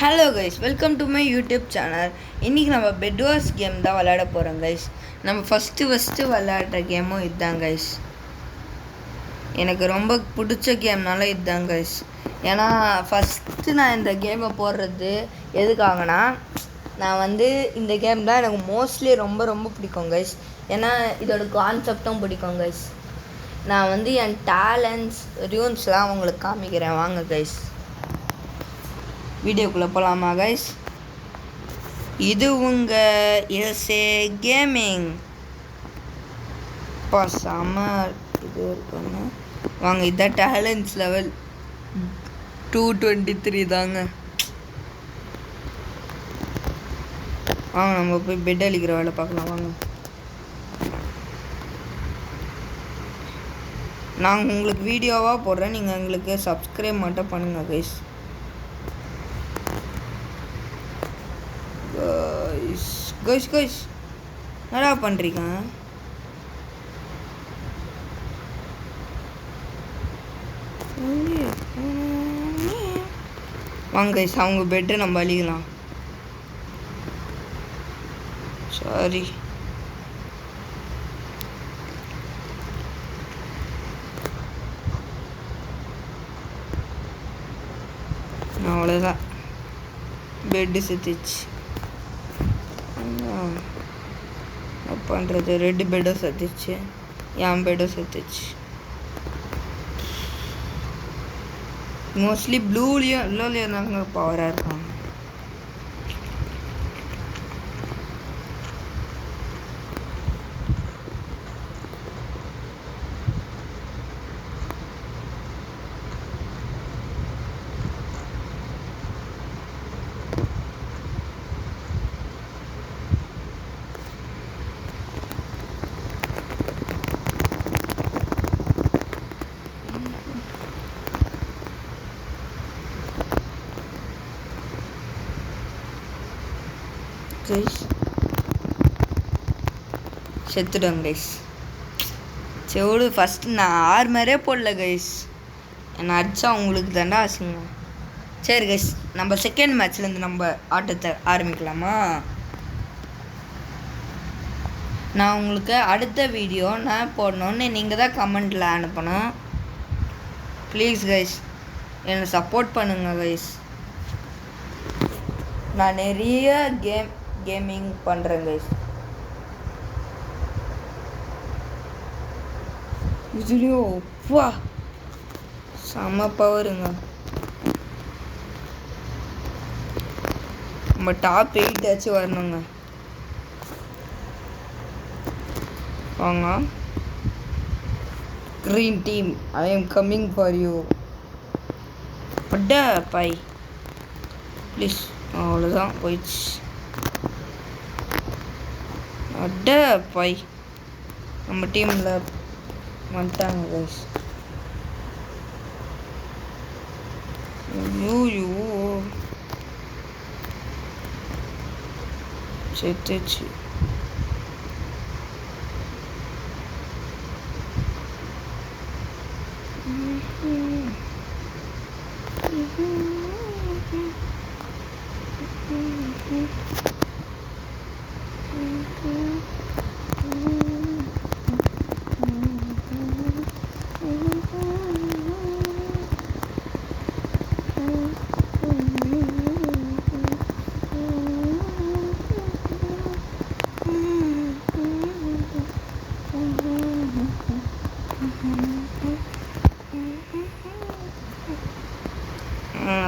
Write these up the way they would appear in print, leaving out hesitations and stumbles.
Hello guys, welcome to my YouTube channel. இன்றைக்கி நம்ம bed Wars game தான் விளையாட போகிறோம் கைஸ். நம்ம ஃபஸ்ட்டு விளையாடுற கேமும் இதுதான் கைஸ். எனக்கு ரொம்ப பிடிச்ச கேம்னால இதுதான் கைஸ். ஏன்னா ஃபஸ்ட்டு நான் இந்த கேமை போடுறது எதுக்காகனா, நான் இந்த கேம் தான் எனக்கு மோஸ்ட்லி ரொம்ப பிடிக்கும் கைஸ். ஏன்னா இதோட கான்செப்டும் பிடிக்கும் கைஸ். நான் என் டேலண்ட்ஸ் ரூன்ஸ்லாம் உங்களுக்கு காமிக்கிறேன் வாங்க கைஸ். வீடியோக்குள்ளே போகலாமா கைஸ்? இது உங்கள் எஸ்ஏ கேமிங். இப்போ செம்ம இது இருக்குங்க. வாங்க, இதான் டேலண்ட்ஸ் லெவல் 223 தாங்க. வாங்க நம்ம போய் பெட் அழிக்கிற வேலை பார்க்கலாம் வாங்க. நான் உங்களுக்கு வீடியோவாக போடுறேன், நீங்கள் எங்களுக்கு சப்ஸ்கிரைப் மட்டும் பண்ணுங்கள் கைஸ். கைஸ் என்னடா பண்ணுறீங்க? வாங்க கைஸ், அவங்க பெட்டை நம்ம அழிக்கலாம். சாரி, அவ்வளோதான், பெட்டு செத்துச்சு. பண்ணுறது ரெண்டு பெட்டும் செத்துச்சு, என் பெட்டும் செத்துச்சு. மோஸ்ட்லி ப்ளூலேயும் எல்லோலேயும் தாங்க பவராக இருக்காங்க. செத்துட்டோம் கைஸ். செவிடு ஃபஸ்ட்டு நான் ஆர்மரே போடல கைஸ். என்னை அடித்தா உங்களுக்கு தாண்டா ஆசுங்க. சரி கைஸ், நம்ம செகண்ட் மேட்ச்லேருந்து நம்ம ஆட்டத்தை ஆரம்பிக்கலாமா? நான் உங்களுக்கு அடுத்த வீடியோ நான் போடணுன்னு நீங்கள் தான் கமெண்டில் அனுப்பணும். ப்ளீஸ் கைஸ், என்னை சப்போர்ட் பண்ணுங்கள் கைஸ். நான் நிறைய கேமிங் பண்ணுறேன் கைஸ். இதுலையோ வா செம்ம பவருங்க. நம்ம டாப் 8 ஆச்சு வரணுங்க. வாங்க, green team, I am coming for you. Atta by please. அவ்வளோதான் போயிடுச்சு. அட பை, நம்ம டீமில் வந்துட்டாங்க கைஸ். ஐயோ செத்துச்சு.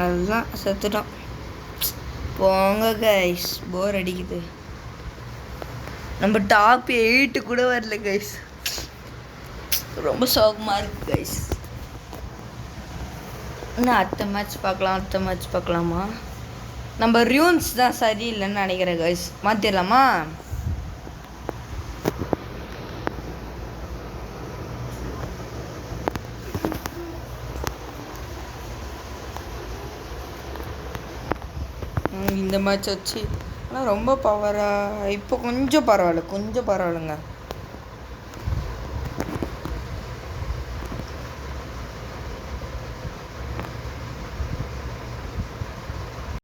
அதுதான் செத்துட்டோம். போங்க கைஸ், போர் அடிக்குது. நம்ம டாப் 8 கூட வரல கைஸ். ரொம்ப சோகமாக இருக்கு கைஸ். இன்னும் அடுத்த மேட்ச் பார்க்கலாமா? நம்ம ரூன்ஸ் தான் சரியில்லைன்னு நினைக்கிறேன் கைஸ். மாற்றிடலாமா? இந்த மேட்ச் வச்சு ஆனால் ரொம்ப பவராக இப்போ கொஞ்சம் பரவாயில்லைங்க.